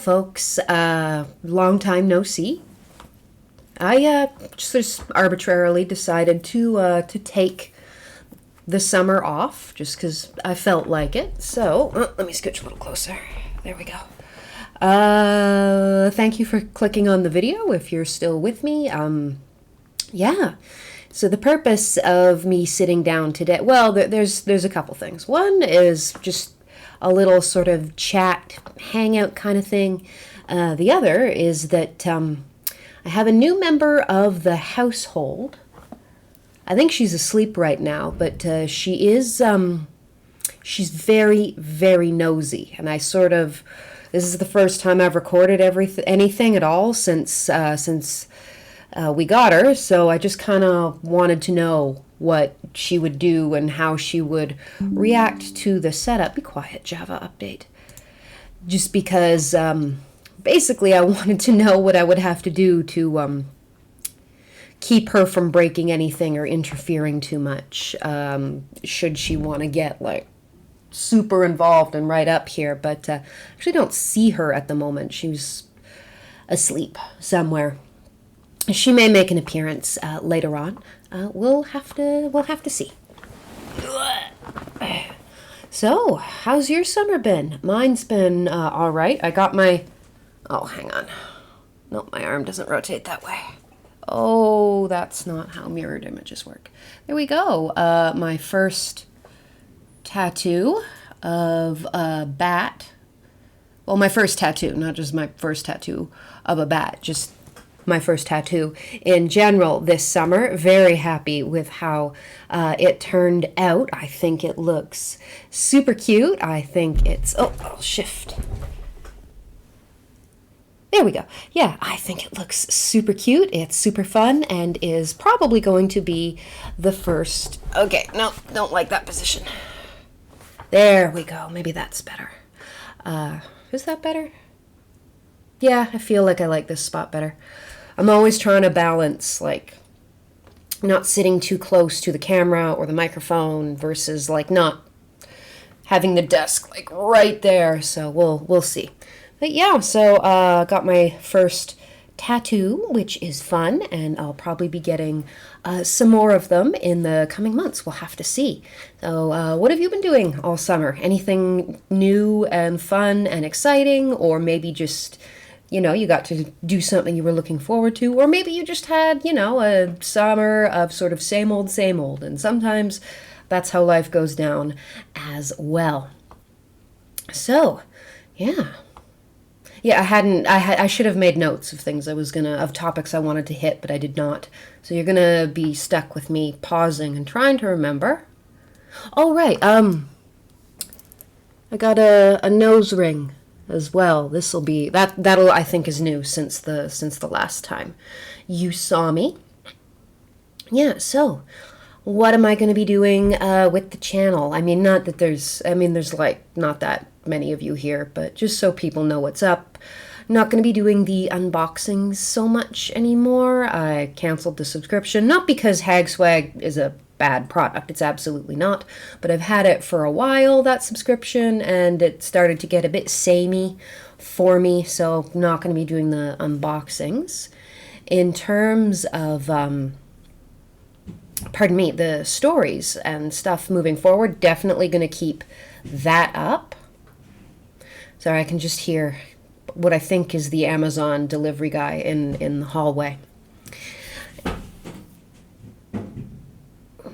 folks. Long time no see. I just arbitrarily decided to take the summer off just because I felt like it. So let me scooch a little closer. There we go. Thank you for clicking on the video if you're still with me. Yeah. So the purpose of me sitting down today, well, there's a couple things. One is just a little sort of chat, hangout kind of thing. The other is that I have a new member of the household. I think she's asleep right now, but she's very, very nosy. And this is the first time I've recorded anything at all since we got her. So I just kind of wanted to know what she would do and how she would react to the setup. Be quiet, Java update. Just because basically I wanted to know what I would have to do to keep her from breaking anything or interfering too much, should she want to get like super involved and right up here. But actually don't see her at the moment. She's asleep somewhere. She may make an appearance later on. We'll have to see. So, how's your summer been? Mine's been all right. I got my... Oh, hang on. Nope, my arm doesn't rotate that way. Oh, that's not how mirrored images work. There we go. My first tattoo of a bat. Well, my first tattoo, not just my first tattoo of a bat, just my first tattoo in general this summer. Very happy with how it turned out. I think it looks super cute. I think it's... Oh, I'll shift. There we go. Yeah, I think it looks super cute. It's super fun and is probably going to be the first... Okay, no, don't like that position. There we go. Maybe that's better. Is that better? Yeah, I feel like I like this spot better. I'm always trying to balance, like, not sitting too close to the camera or the microphone versus, like, not having the desk, like, right there. So we'll see. But yeah, so got my first tattoo, which is fun, and I'll probably be getting some more of them in the coming months. We'll have to see. So what have you been doing all summer? Anything new and fun and exciting, or maybe just... You know, you got to do something you were looking forward to, or maybe you just had, a summer of sort of same old, and sometimes that's how life goes down as well. So, yeah. Yeah, I should have made notes of things of topics I wanted to hit, but I did not. So you're gonna be stuck with me pausing and trying to remember. Oh, right, I got a nose ring as well. This'll be that'll I think is new since the last time you saw me. Yeah, so what am I going to be doing with the channel? I mean, there's like not that many of you here, but just so people know what's up. Not going to be doing the unboxings so much anymore. I canceled the subscription, not because HagSwag is a bad product. It's absolutely not. But I've had it for a while, that subscription, and it started to get a bit samey for me, so I'm not going to be doing the unboxings. In terms of, the stories and stuff moving forward, definitely going to keep that up. Sorry, I can just hear what I think is the Amazon delivery guy in the hallway.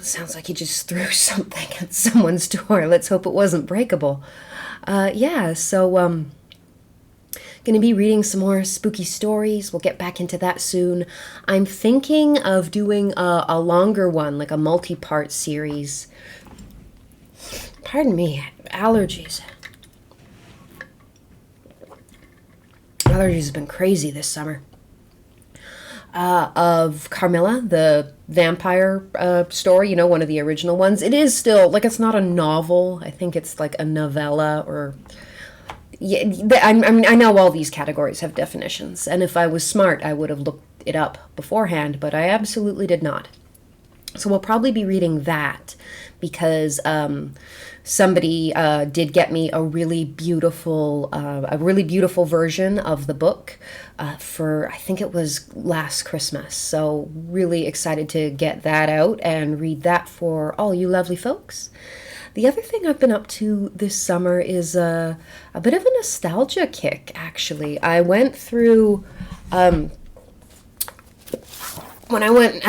Sounds like he just threw something at someone's door. Let's hope it wasn't breakable. Gonna be reading some more spooky stories. We'll get back into that soon. I'm thinking of doing a longer one, like a multi-part series. Pardon me, allergies. Allergies have been crazy this summer. Of Carmilla, the vampire story, one of the original ones. It is still, like, it's not a novel. I think it's like a novella or... Yeah, I know all these categories have definitions, and if I was smart, I would have looked it up beforehand, but I absolutely did not. So we'll probably be reading that because somebody did get me a really beautiful version of the book for, I think it was last Christmas. So really excited to get that out and read that for all you lovely folks. The other thing I've been up to this summer is a bit of a nostalgia kick, actually. I went through when I went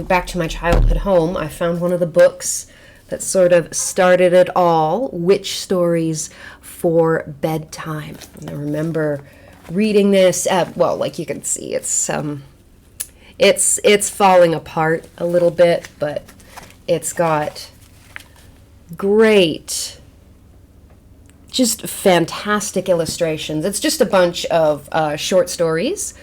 back to my childhood home, I found one of the books that sort of started it all, Witch Stories for Bedtime. And I remember reading this. Well, like you can see, it's falling apart a little bit, but it's got great, just fantastic illustrations. It's just a bunch of short stories.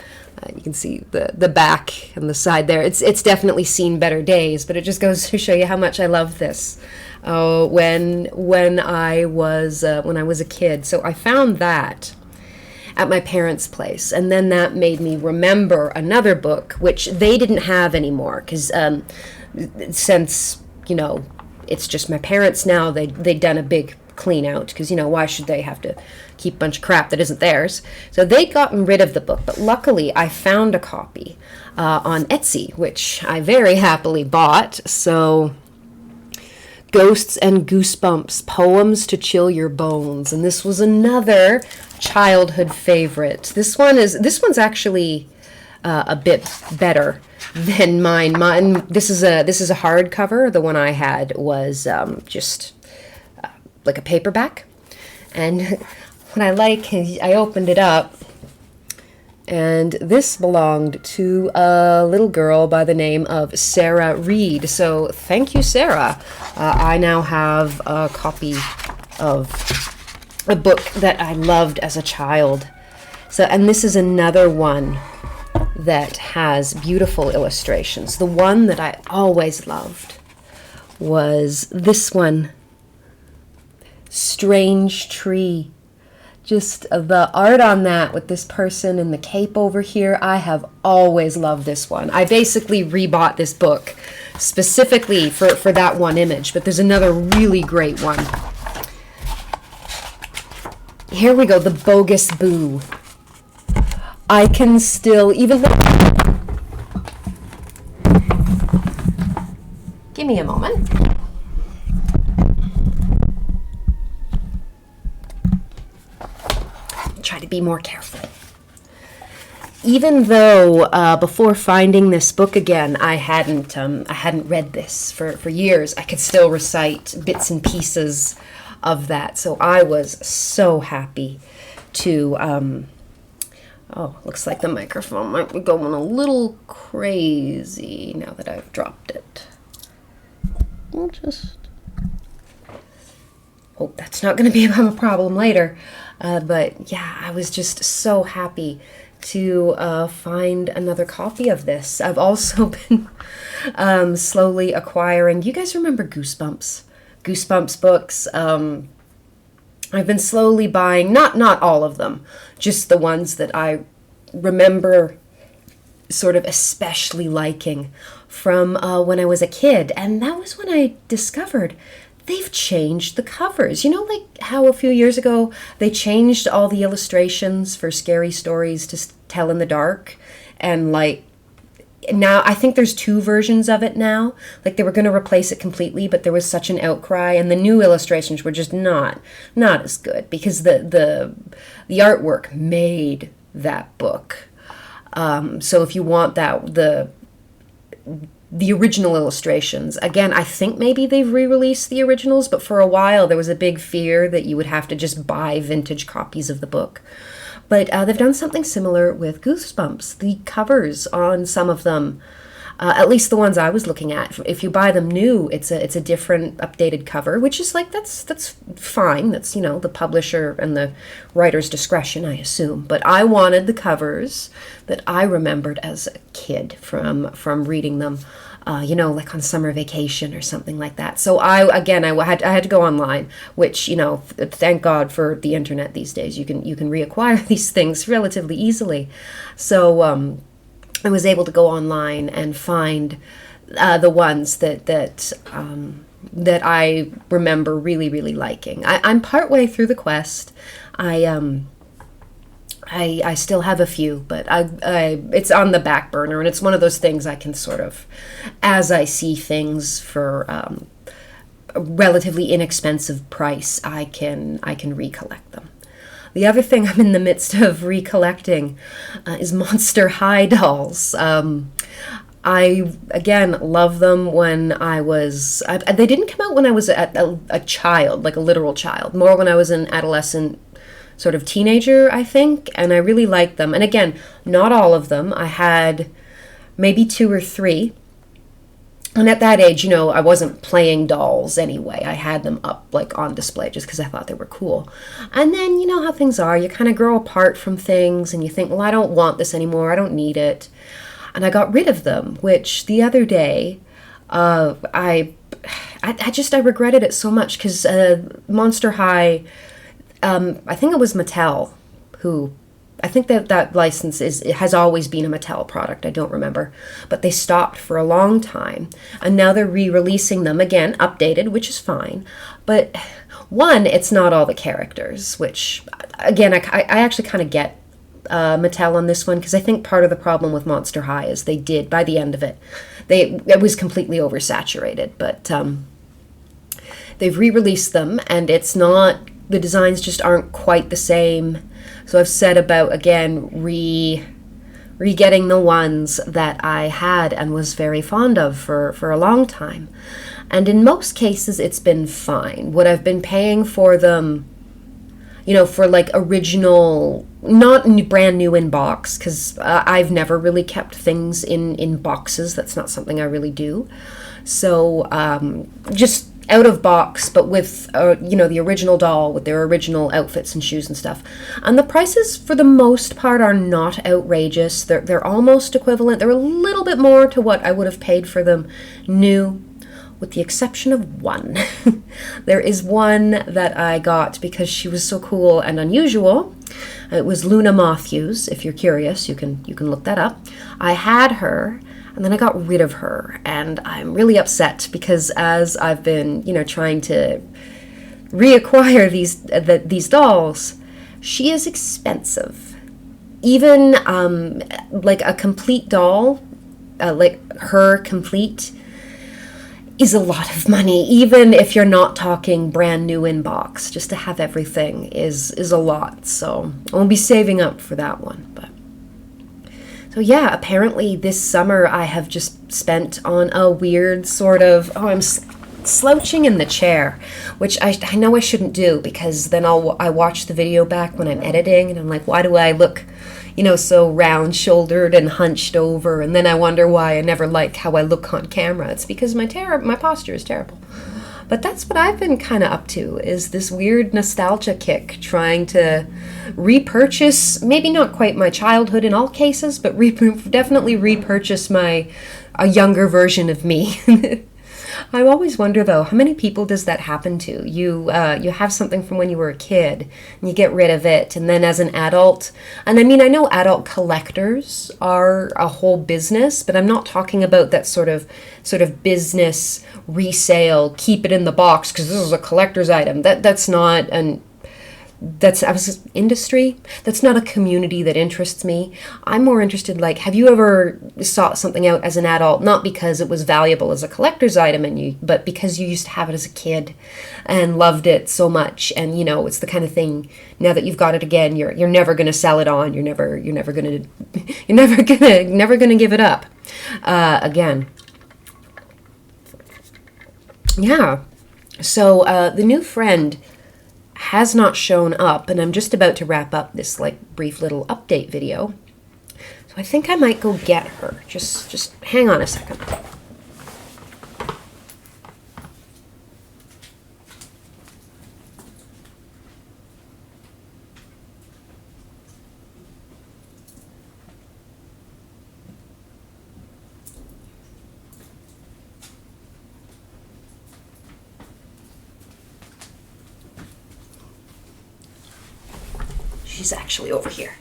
You can see the back and the side there. It's definitely seen better days, but it just goes to show you how much I love this. When I was a kid, so I found that at my parents' place, and then that made me remember another book which they didn't have anymore because since it's just my parents now. They'd done a big clean out because why should they have to keep a bunch of crap that isn't theirs? So they'd gotten rid of the book, but luckily I found a copy on Etsy, which I very happily bought. So Ghosts and Goosebumps, Poems to Chill Your Bones, and this was another childhood favorite. This one's actually a bit better than mine. This is a hardcover. The one I had was just like a paperback, and what I like is I opened it up, and this belonged to a little girl by the name of Sarah Reed. So thank you, Sarah. I now have a copy of a book that I loved as a child. So, and this is another one that has beautiful illustrations. The one that I always loved was this one, Strange Tree. Just the art on that with this person in the cape over here, I have always loved this one. I basically rebought this book specifically for that one image, but there's another really great one. Here we go, The Bogus Boo. I can still, even though... Give me a moment. Try to be more careful. Even though before finding this book again, I hadn't read this for years, I could still recite bits and pieces of that. So I was so happy to. Oh, looks like the microphone might be going a little crazy now that I've dropped it. We'll just hope that's not going to become a problem later. But yeah, I was just so happy to find another copy of this. I've also been slowly acquiring. Do you guys remember Goosebumps? Goosebumps books. I've been slowly buying, not all of them, just the ones that I remember sort of especially liking from when I was a kid. And that was when I discovered they've changed the covers. Like how a few years ago they changed all the illustrations for Scary Stories to Tell in the Dark, and like now I think there's two versions of it now. Like they were going to replace it completely, but there was such an outcry, and the new illustrations were just not as good because the artwork made that book. So if you want the original illustrations. Again, I think maybe they've re-released the originals, but for a while there was a big fear that you would have to just buy vintage copies of the book. But they've done something similar with Goosebumps. The covers on some of them, at least the ones I was looking at, if you buy them new, it's a different updated cover, which is like, that's fine. That's, the publisher and the writer's discretion, I assume. But I wanted the covers that I remembered as a kid from reading them, like on summer vacation or something like that. So I had to go online, which, thank God for the internet these days. You can reacquire these things relatively easily. So I was able to go online and find the ones that I remember really, really liking. I'm partway through the quest. I still have a few, but it's on the back burner, and it's one of those things I can sort of, as I see things for a relatively inexpensive price, I can recollect them. The other thing I'm in the midst of recollecting is Monster High dolls. I, again, love them when I was... they didn't come out when I was a child, like a literal child. More when I was an adolescent, sort of teenager, I think. And I really liked them. And again, not all of them. I had maybe 2 or 3. And at that age, I wasn't playing dolls anyway. I had them up, like, on display just because I thought they were cool. And then, you know how things are. You kind of grow apart from things and you think, well, I don't want this anymore. I don't need it. And I got rid of them, which the other day, I regretted it so much because Monster High, I think it was Mattel who... I think that license has always been a Mattel product. I don't remember. But they stopped for a long time. And now they're re-releasing them again, updated, which is fine. But one, it's not all the characters, which, again, I actually kind of get Mattel on this one, because I think part of the problem with Monster High is they did, by the end of it, it was completely oversaturated. But they've re-released them, and it's not... The designs just aren't quite the same. So I've set about, again, re-getting the ones that I had and was very fond of for a long time. And in most cases, it's been fine. What I've been paying for them, for like original, not brand new in box, because I've never really kept things in boxes. That's not something I really do. So just... out of box, but with, the original doll with their original outfits and shoes and stuff. And the prices, for the most part, are not outrageous. They're almost equivalent. They're a little bit more to what I would have paid for them new, with the exception of one. There is one that I got because she was so cool and unusual. It was Luna Matthews. If you're curious, you can look that up. I had her, and then I got rid of her, and I'm really upset because as I've been, trying to reacquire these dolls, she is expensive. Even like a complete doll, like her complete, is a lot of money. Even if you're not talking brand new in box, just to have everything is a lot. So I won't be saving up for that one, but. So yeah, apparently this summer I have just spent on a weird sort of, I'm slouching in the chair, which I know I shouldn't do, because then I watch the video back when I'm editing and I'm like, why do I look, so round-shouldered and hunched over, and then I wonder why I never like how I look on camera. It's because my posture is terrible. But that's what I've been kind of up to, is this weird nostalgia kick, trying to repurchase, maybe not quite my childhood in all cases, but definitely repurchase a younger version of me. I always wonder, though, how many people does that happen to? You have something from when you were a kid, and you get rid of it, and then as an adult, and I mean, I know adult collectors are a whole business, but I'm not talking about that sort of business resale, keep it in the box because this is a collector's item. That's not industry. That's not a community that interests me. I'm more interested, like, have you ever sought something out as an adult, not because it was valuable as a collector's item but because you used to have it as a kid and loved it so much, and it's the kind of thing, now that you've got it again, you're never going to sell it on, you're never going to give it up again. Yeah. So the new friend has not shown up, and I'm just about to wrap up this brief little update video. So I think I might go get her. Just hang on a second. She's actually over here.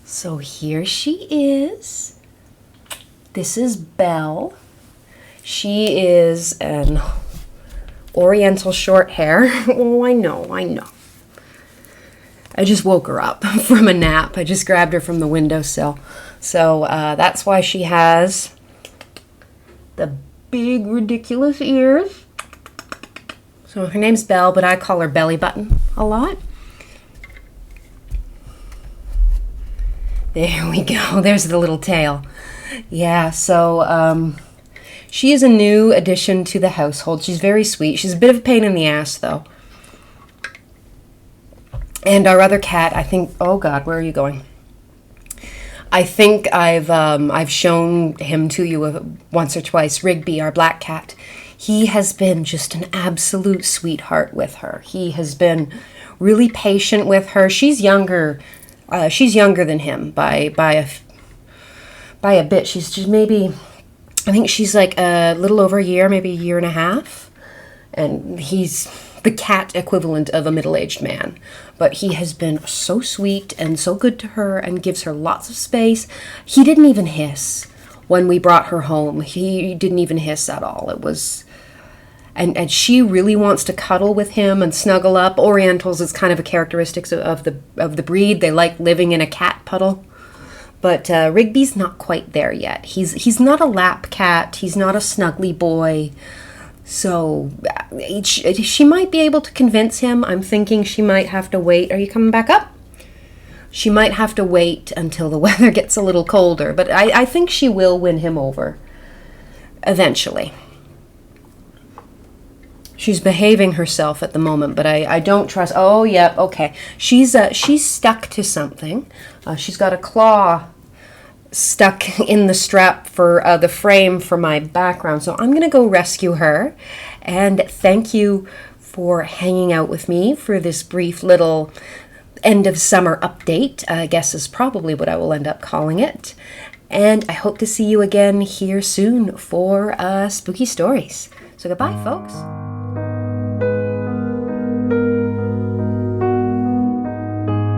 So here she is. This is Belle. She is an Oriental short hair. Oh, I know. I just woke her up from a nap. I just grabbed her from the windowsill. So that's why she has the big, ridiculous ears. So her name's Belle, but I call her Belly Button a lot. There we go. There's the little tail. Yeah, so she is a new addition to the household. She's very sweet. She's a bit of a pain in the ass, though. And our other cat, I think... Oh, God, where are you going? I think I've shown him to you once or twice. Rigby, our black cat. He has been just an absolute sweetheart with her. He has been really patient with her. She's younger. She's younger than him by a bit. She's just maybe, I think she's like a little over a year, maybe a year and a half. And he's the cat equivalent of a middle-aged man. But he has been so sweet and so good to her and gives her lots of space. He didn't even hiss when we brought her home. He didn't even hiss at all. It was... And she really wants to cuddle with him and snuggle up. Orientals is kind of a characteristic of the breed. They like living in a cat puddle. But Rigby's not quite there yet. He's not a lap cat. He's not a snuggly boy. So she might be able to convince him. I'm thinking she might have to wait. Are you coming back up? She might have to wait until the weather gets a little colder. But I think she will win him over eventually. She's behaving herself at the moment, but I don't trust... Oh, yeah, okay. She's stuck to something. She's got a claw stuck in the strap for the frame for my background. So I'm going to go rescue her. And thank you for hanging out with me for this brief little end of summer update, I guess is probably what I will end up calling it. And I hope to see you again here soon for spooky stories. So goodbye, folks.